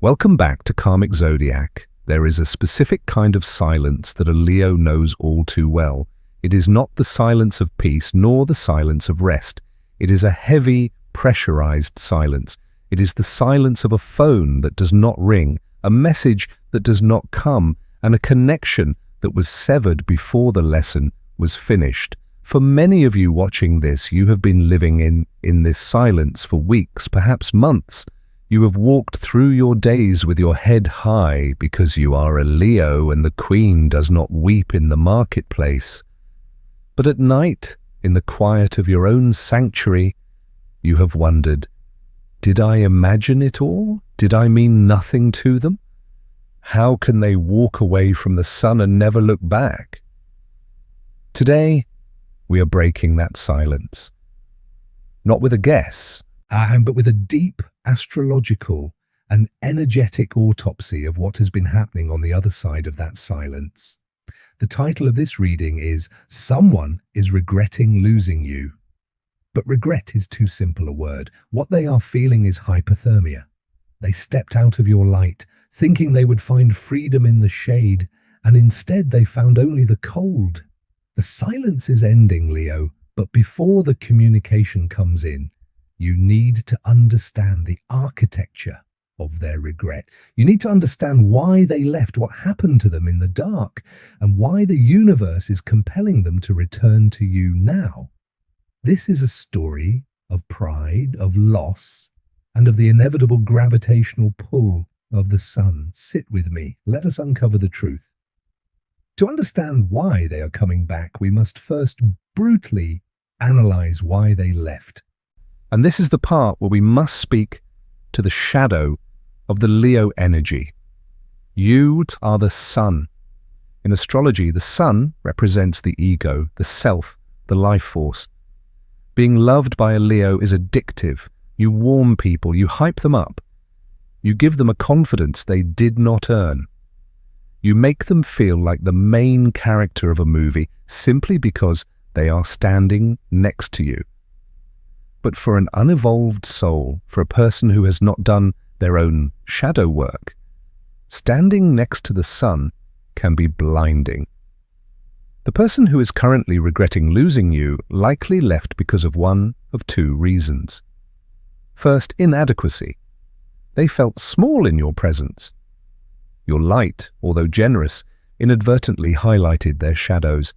Welcome back to Karmic Zodiac. There is a specific kind of silence that a Leo knows all too well. It is not the silence of peace nor the silence of rest. It is a heavy, pressurized silence. It is the silence of a phone that does not ring, a message that does not come, and a connection that was severed before the lesson was finished. For many of you watching this, you have been living in this silence for weeks, perhaps months. You have walked through your days with your head high because you are a Leo and the Queen does not weep in the marketplace. But at night, in the quiet of your own sanctuary, you have wondered, did I imagine it all? Did I mean nothing to them? How can they walk away from the sun and never look back? Today, we are breaking that silence. Not with a guess, but with a deep astrological and energetic autopsy of what has been happening on the other side of that silence. The title of this reading is Someone is Regretting Losing You. But regret is too simple a word. What they are feeling is hypothermia. They stepped out of your light, thinking they would find freedom in the shade, and instead they found only the cold. The silence is ending, Leo, but before the communication comes in, you need to understand the architecture of their regret. You need to understand why they left, what happened to them in the dark, and why the universe is compelling them to return to you now. This is a story of pride, of loss, and of the inevitable gravitational pull of the sun. Sit with me. Let us uncover the truth. To understand why they are coming back, we must first brutally analyze why they left. And this is the part where we must speak to the shadow of the Leo energy. You are the sun. In astrology, the sun represents the ego, the self, the life force. Being loved by a Leo is addictive. You warm people, you hype them up. You give them a confidence they did not earn. You make them feel like the main character of a movie simply because they are standing next to you. But for an unevolved soul, for a person who has not done their own shadow work, standing next to the sun can be blinding. The person who is currently regretting losing you likely left because of one of two reasons. First, inadequacy. They felt small in your presence. Your light, although generous, inadvertently highlighted their shadows.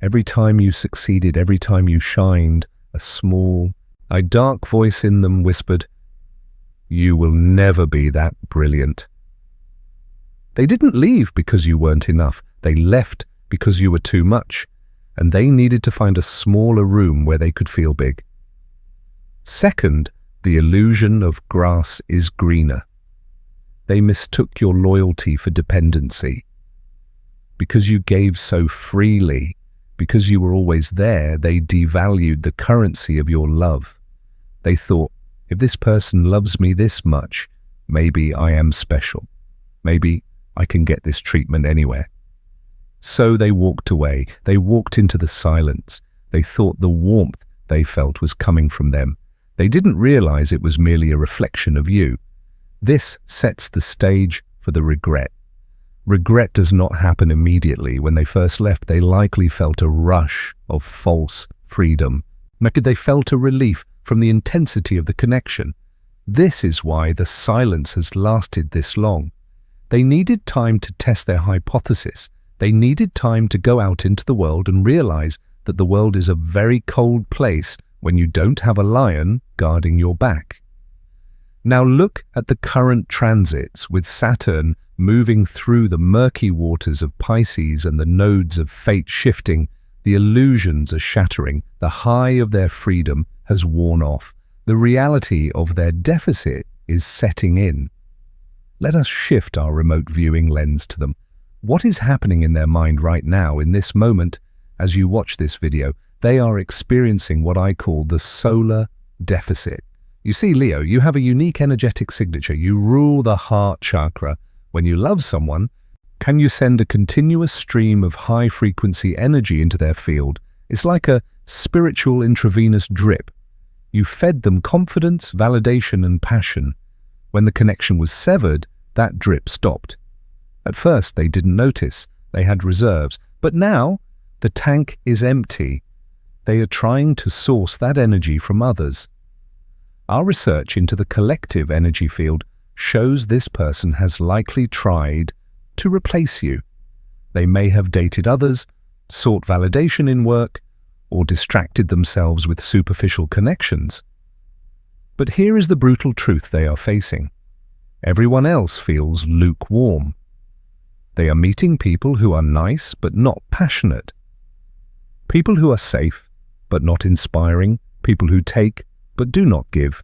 Every time you succeeded, every time you shined, a dark voice in them whispered, "You will never be that brilliant." They didn't leave because you weren't enough. They left because you were too much, and they needed to find a smaller room where they could feel big. Second, the illusion of grass is greener. They mistook your loyalty for dependency. Because you gave so freely, because you were always there, they devalued the currency of your love. They thought, if this person loves me this much, maybe I am special. Maybe I can get this treatment anywhere. So they walked away. They walked into the silence. They thought the warmth they felt was coming from them. They didn't realize it was merely a reflection of you. This sets the stage for the regret. Regret does not happen immediately. When they first left, they likely felt a rush of false freedom. They felt a relief from the intensity of the connection. This is why the silence has lasted this long. They needed time to test their hypothesis. They needed time to go out into the world and realize that the world is a very cold place when you don't have a lion guarding your back. Now look at the current transits with Saturn moving through the murky waters of Pisces and the nodes of fate shifting. The illusions are shattering. The high of their freedom has worn off. The reality of their deficit is setting in. Let us shift our remote viewing lens to them. What is happening in their mind right now in this moment as you watch this video? They are experiencing what I call the solar deficit. You see, Leo, you have a unique energetic signature. You rule the heart chakra. When you love someone, can you send a continuous stream of high-frequency energy into their field? It's like a spiritual intravenous drip. You fed them confidence, validation, and passion. When the connection was severed, that drip stopped. At first, they didn't notice. They had reserves. But now, the tank is empty. They are trying to source that energy from others. Our research into the collective energy field shows this person has likely tried to replace you. They may have dated others, sought validation in work, or distracted themselves with superficial connections. But here is the brutal truth they are facing. Everyone else feels lukewarm. They are meeting people who are nice but not passionate. People who are safe but not inspiring. People who take but do not give.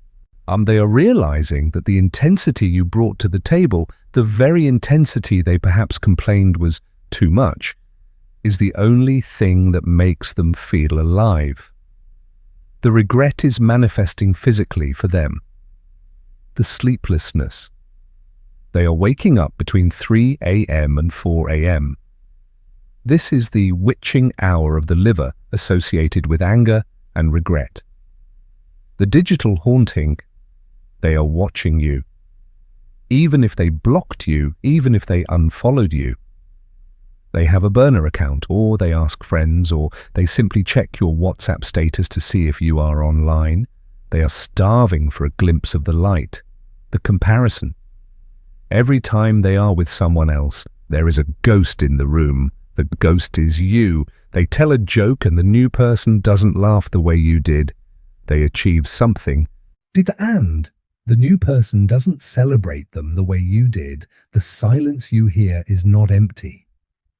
They are realizing that the intensity you brought to the table, the very intensity they perhaps complained was too much, is the only thing that makes them feel alive. The regret is manifesting physically for them. The sleeplessness. They are waking up between 3 a.m. and 4 a.m. This is the witching hour of the liver associated with anger and regret. The digital haunting, they are watching you. Even if they blocked you, even if they unfollowed you. They have a burner account, or they ask friends, or they simply check your WhatsApp status to see if you are online. They are starving for a glimpse of the light, the comparison. Every time they are with someone else, there is a ghost in the room. The ghost is you. They tell a joke and the new person doesn't laugh the way you did. They achieve something. And the new person doesn't celebrate them the way you did. The silence you hear is not empty.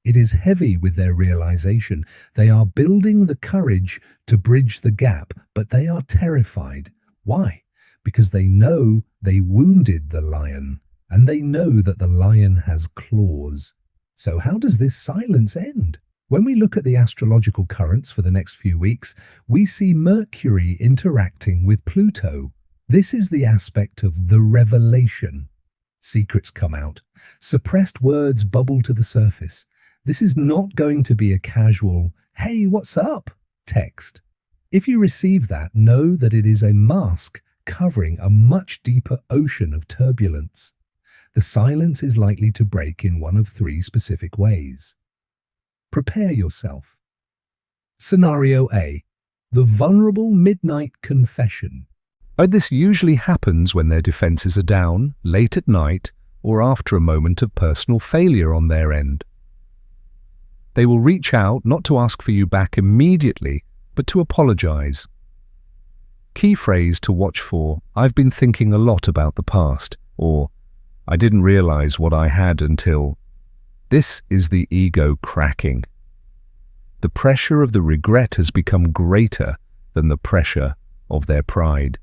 It is heavy with their realization. They are building the courage to bridge the gap, but they are terrified. Why? Because they know they wounded the lion, and they know that the lion has claws. So how does this silence end? When we look at the astrological currents for the next few weeks, we see Mercury interacting with Pluto. This is the aspect of the revelation. Secrets come out. Suppressed words bubble to the surface. This is not going to be a casual, "Hey, what's up?" text. If you receive that, know that it is a mask covering a much deeper ocean of turbulence. The silence is likely to break in one of 3 specific ways. Prepare yourself. Scenario A. The vulnerable midnight confession. This usually happens when their defenses are down, late at night, or after a moment of personal failure on their end. They will reach out not to ask for you back immediately, but to apologize. Key phrase to watch for: "I've been thinking a lot about the past," or "I didn't realize what I had until..." This is the ego cracking. The pressure of the regret has become greater than the pressure of their pride.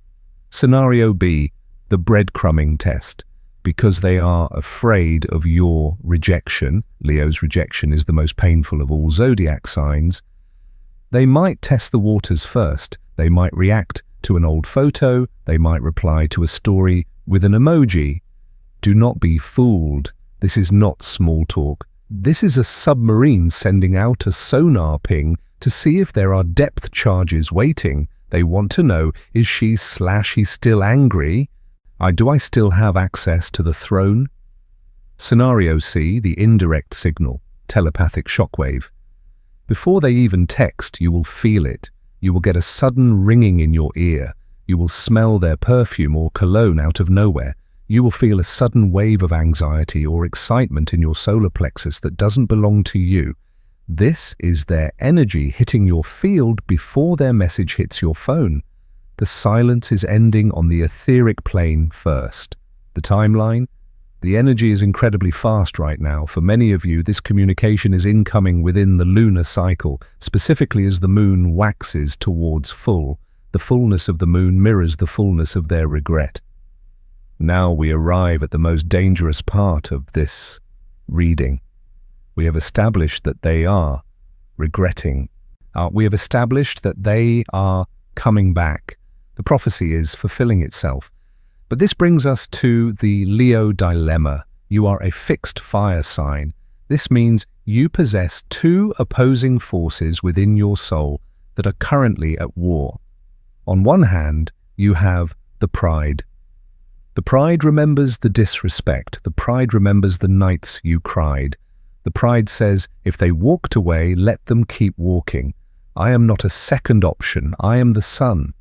Scenario B, the breadcrumbing test. Because they are afraid of your rejection, Leo's rejection is the most painful of all zodiac signs, they might test the waters first. They might react to an old photo. They might reply to a story with an emoji. Do not be fooled. This is not small talk. This is a submarine sending out a sonar ping to see if there are depth charges waiting. They want to know, is she/he still angry? Do I still have access to the throne? Scenario C, the indirect signal, telepathic shockwave. Before they even text, you will feel it. You will get a sudden ringing in your ear. You will smell their perfume or cologne out of nowhere. You will feel a sudden wave of anxiety or excitement in your solar plexus that doesn't belong to you. This is their energy hitting your field before their message hits your phone. The silence is ending on the etheric plane first. The timeline? The energy is incredibly fast right now. For many of you, this communication is incoming within the lunar cycle, specifically as the moon waxes towards full. The fullness of the moon mirrors the fullness of their regret. Now we arrive at the most dangerous part of this reading. We have established that they are regretting. We have established that they are coming back. The prophecy is fulfilling itself. But this brings us to the Leo dilemma. You are a fixed fire sign. This means you possess 2 opposing forces within your soul that are currently at war. On one hand, you have the pride. The pride remembers the disrespect. The pride remembers the nights you cried. The pride says, if they walked away, let them keep walking. I am not a second option. I am the sun.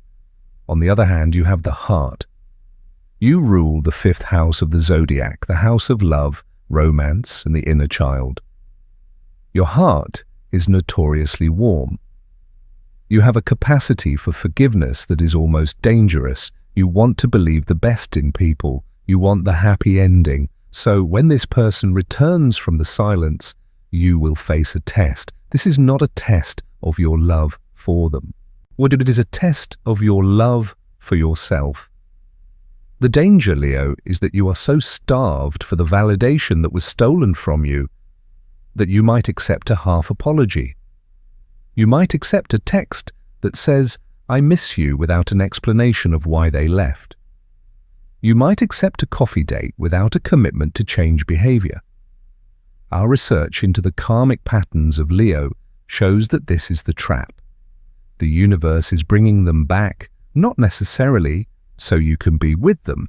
On the other hand, you have the heart. You rule the 5th house of the Zodiac, the house of love, romance, and the inner child. Your heart is notoriously warm. You have a capacity for forgiveness that is almost dangerous. You want to believe the best in people. You want the happy ending. So when this person returns from the silence, you will face a test. This is not a test of your love for them. What it is a test of your love for yourself. The danger, Leo, is that you are so starved for the validation that was stolen from you that you might accept a half apology. You might accept a text that says, I miss you, without an explanation of why they left. You might accept a coffee date without a commitment to change behavior. Our research into the karmic patterns of Leo shows that this is the trap. The universe is bringing them back, not necessarily so you can be with them,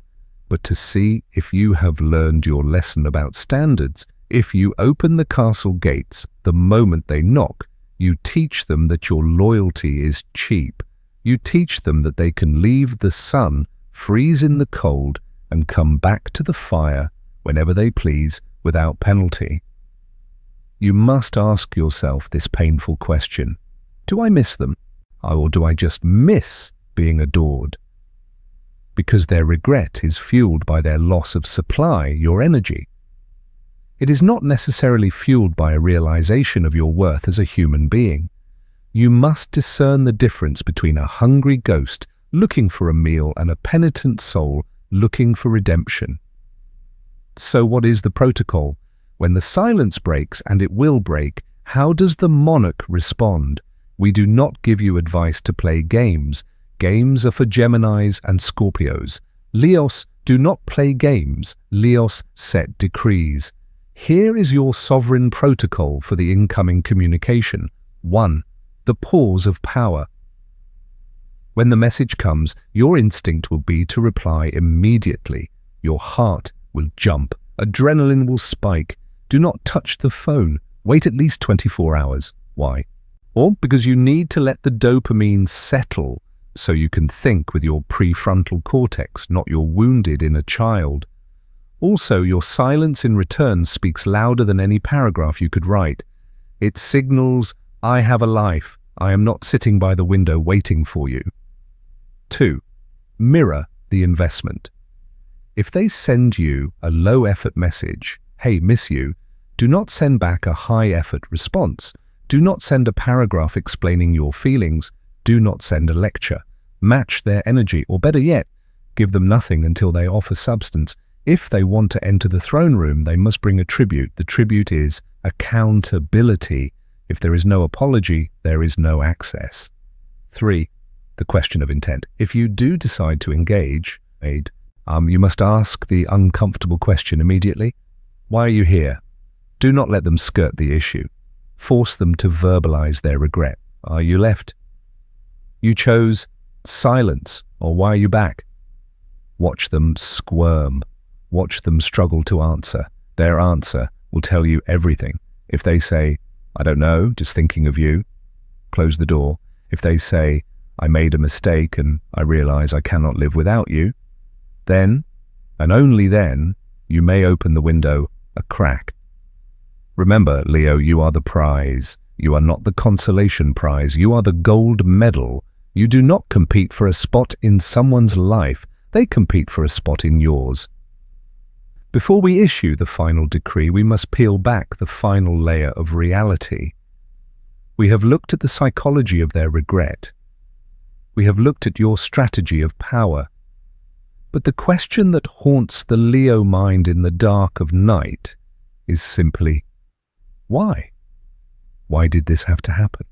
but to see if you have learned your lesson about standards. If you open the castle gates the moment they knock, you teach them that your loyalty is cheap. You teach them that they can leave the sun, freeze in the cold, and come back to the fire whenever they please without penalty. You must ask yourself this painful question. Do I miss them? Or do I just miss being adored? Because their regret is fueled by their loss of supply, your energy. It is not necessarily fueled by a realization of your worth as a human being. You must discern the difference between a hungry ghost looking for a meal and a penitent soul looking for redemption. So what is the protocol? When the silence breaks, and it will break, how does the monarch respond? We do not give you advice to play games. Games are for Geminis and Scorpios. Leos do not play games. Leos set decrees. Here is your sovereign protocol for the incoming communication. 1. The pause of power. When the message comes, your instinct will be to reply immediately. Your heart will jump. Adrenaline will spike. Do not touch the phone. Wait at least 24 hours. Why? Or because you need to let the dopamine settle so you can think with your prefrontal cortex, not your wounded inner child. Also, your silence in return speaks louder than any paragraph you could write. It signals, I have a life. I am not sitting by the window waiting for you. 2. Mirror the investment. If they send you a low-effort message, hey, miss you, do not send back a high-effort response. Do not send a paragraph explaining your feelings. Do not send a lecture. Match their energy, or better yet, give them nothing until they offer substance. If they want to enter the throne room, they must bring a tribute. The tribute is accountability. If there is no apology, there is no access. 3. The question of intent. If you do decide to engage, you must ask the uncomfortable question immediately. Why are you here? Do not let them skirt the issue. Force them to verbalize their regret. Are you left? You chose silence, or why are you back? Watch them squirm. Watch them struggle to answer. Their answer will tell you everything. If they say, I don't know, just thinking of you, close the door. If they say, I made a mistake and I realize I cannot live without you, then, and only then, you may open the window a crack. Remember, Leo, you are the prize. You are not the consolation prize. You are the gold medal. You do not compete for a spot in someone's life. They compete for a spot in yours. Before we issue the final decree, we must peel back the final layer of reality. We have looked at the psychology of their regret. We have looked at your strategy of power. But the question that haunts the Leo mind in the dark of night is simply, why? Why did this have to happen?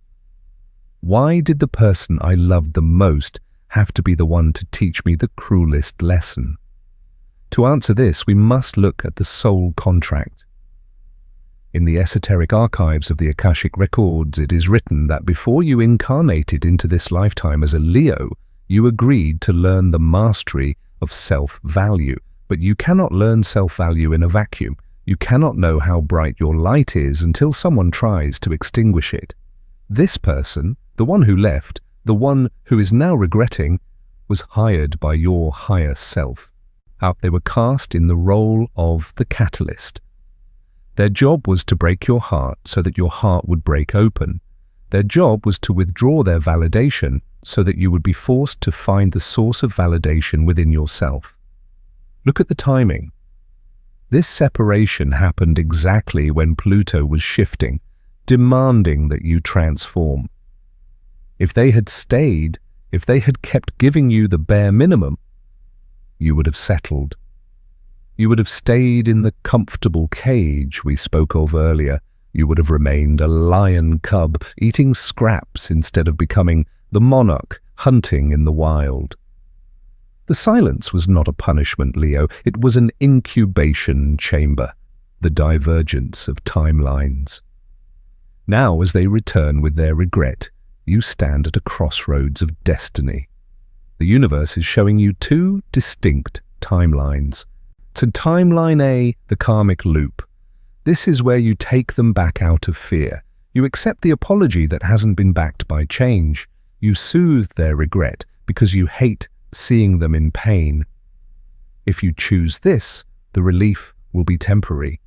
Why did the person I loved the most have to be the one to teach me the cruelest lesson? To answer this, we must look at the soul contract. In the esoteric archives of the Akashic records, it is written that before you incarnated into this lifetime as a Leo, you agreed to learn the mastery of self-value. But you cannot learn self-value in a vacuum. You cannot know how bright your light is until someone tries to extinguish it. This person, the one who left, the one who is now regretting, was hired by your higher self. They were cast in the role of the catalyst. Their job was to break your heart so that your heart would break open. Their job was to withdraw their validation so that you would be forced to find the source of validation within yourself. Look at the timing. This separation happened exactly when Pluto was shifting, demanding that you transform. If they had stayed, if they had kept giving you the bare minimum, you would have settled. You would have stayed in the comfortable cage we spoke of earlier. You would have remained a lion cub, eating scraps instead of becoming the monarch hunting in the wild. The silence was not a punishment, Leo. It was an incubation chamber, the divergence of timelines. Now, as they return with their regret, you stand at a crossroads of destiny. The universe is showing you two distinct timelines. To timeline A, the Karmic Loop. This is where you take them back out of fear. You accept the apology that hasn't been backed by change. You soothe their regret because you hate seeing them in pain. If you choose this, the relief will be temporary.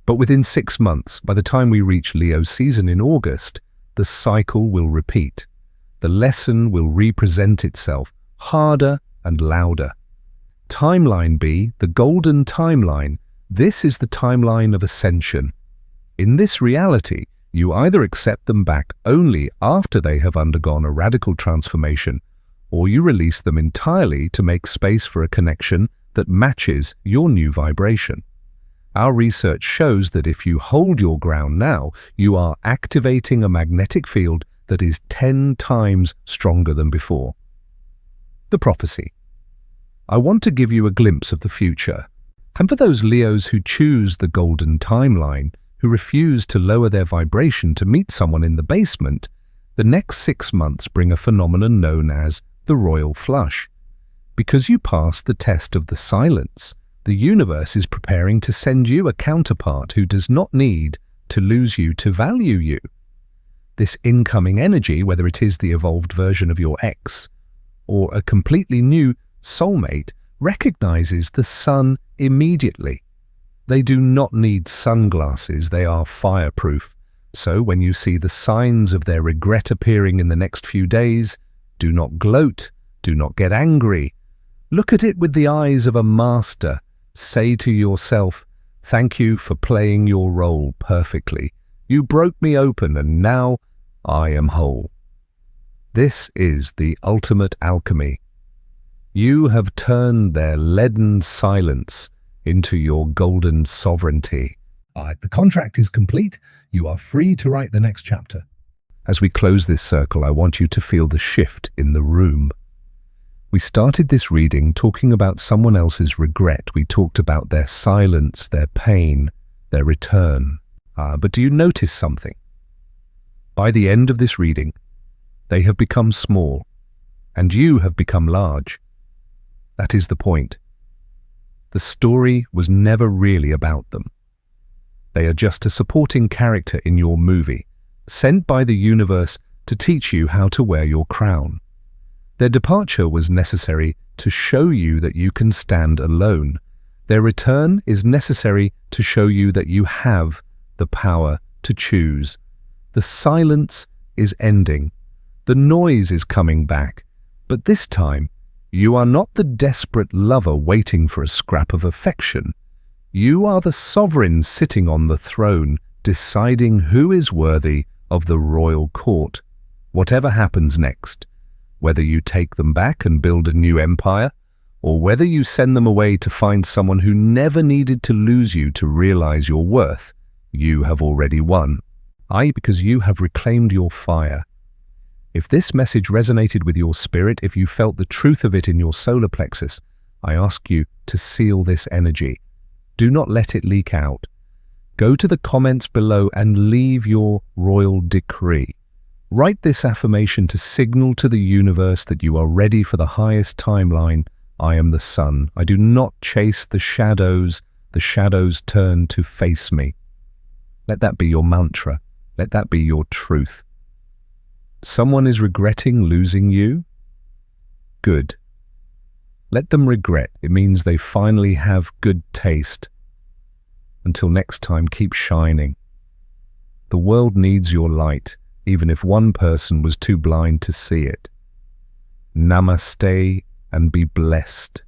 But within 6 months, by the time we reach Leo season in August, the cycle will repeat. The lesson will represent itself, harder and louder. Timeline B, the golden timeline. This is the timeline of ascension. In this reality, you either accept them back only after they have undergone a radical transformation, or you release them entirely to make space for a connection that matches your new vibration. Our research shows that if you hold your ground now, you are activating a magnetic field that is 10 times stronger than before. The prophecy. I want to give you a glimpse of the future. And for those Leos who choose the golden timeline, who refuse to lower their vibration to meet someone in the basement, the next 6 months bring a phenomenon known as the royal flush. Because you passed the test of the silence, the universe is preparing to send you a counterpart who does not need to lose you to value you. This incoming energy, whether it is the evolved version of your ex or a completely new soulmate, recognizes the sun immediately. They do not need sunglasses, they are fireproof. So when you see the signs of their regret appearing in the next few days, do not gloat, do not get angry. Look at it with the eyes of a master. Say to yourself, thank you for playing your role perfectly. You broke me open and now I am whole. This is the ultimate alchemy. You have turned their leaden silence into your golden sovereignty. The contract is complete. You are free to write the next chapter. As we close this circle, I want you to feel the shift in the room. We started this reading talking about someone else's regret. We talked about their silence, their pain, their return. But do you notice something? By the end of this reading, they have become small, and you have become large. That is the point. The story was never really about them. They are just a supporting character in your movie, sent by the universe to teach you how to wear your crown. Their departure was necessary to show you that you can stand alone. Their return is necessary to show you that you have the power to choose. The silence is ending. The noise is coming back. But this time, you are not the desperate lover waiting for a scrap of affection. You are the sovereign sitting on the throne, deciding who is worthy of the royal court. Whatever happens next, whether you take them back and build a new empire, or whether you send them away to find someone who never needed to lose you to realize your worth, you have already won. Because you have reclaimed your fire. If this message resonated with your spirit, if you felt the truth of it in your solar plexus, I ask you to seal this energy. Do not let it leak out. Go to the comments below and leave your royal decree. Write this affirmation to signal to the universe that you are ready for the highest timeline I am the sun. I do not chase the shadows turn to face me. Let that be your mantra. Let that be your truth. Someone is regretting losing you? Good. Let them regret. It means they finally have good taste. Until next time, keep shining. The world needs your light, even if one person was too blind to see it. Namaste and be blessed.